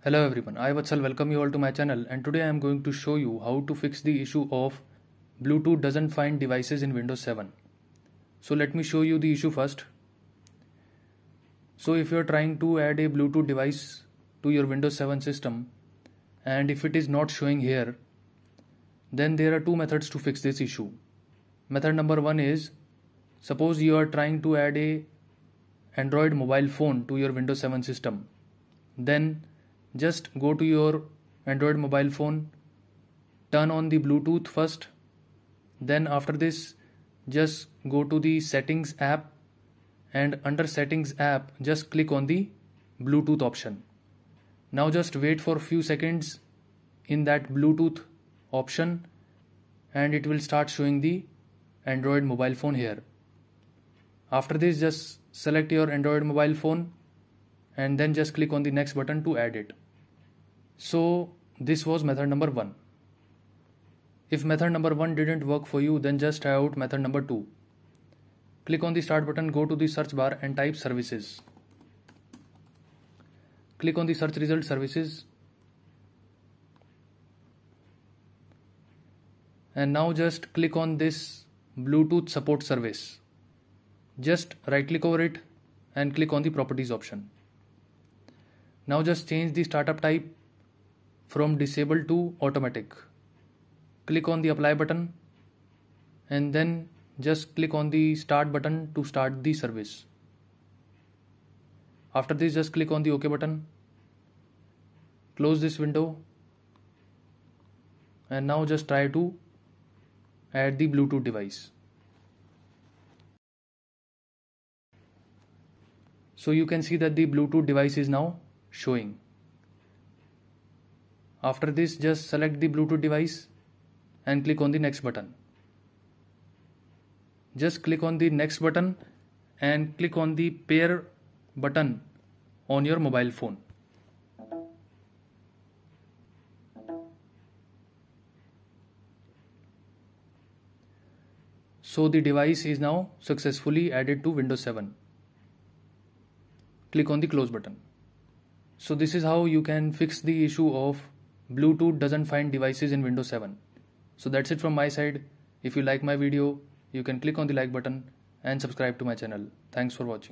Hello everyone, I Vatsal welcome you all to my channel, and today I am going to show you how to fix the issue of Bluetooth doesn't find devices in Windows 7. So let me show you the issue first. So if you are trying to add a Bluetooth device to your Windows 7 system and if it is not showing here, then there are two methods to fix this issue. Method number one is, suppose you are trying to add a Android mobile phone to your Windows 7 system. Then just go to your Android mobile phone, turn on the Bluetooth first, then after this just go to the settings app, and under settings app just click on the Bluetooth option. Now just wait for few seconds in that Bluetooth option and it will start showing the Android mobile phone here. After this just select your Android mobile phone and then just click on the next button to add it. So this was method number one. If method number one didn't work for you, then just try out method number two. Click on the start button, go to the search bar and type services. Click on the search result services. And now just click on this Bluetooth support service. Just right click over it and click on the properties option. Now just change the startup type from disabled to automatic. Click on the apply button and then just click on the start button to start the service. After this just click on the OK button. Close this window and now just try to add the Bluetooth device. So you can see that the Bluetooth device is now showing. After this just select the Bluetooth device and click on the next button. Just click on the next button and click on the pair button on your mobile phone. So the device is now successfully added to Windows 7. Click on the close button. So this is how you can fix the issue of Bluetooth doesn't find devices in Windows 7. So that's it from my side. If you like my video, you can click on the like button and subscribe to my channel. Thanks for watching.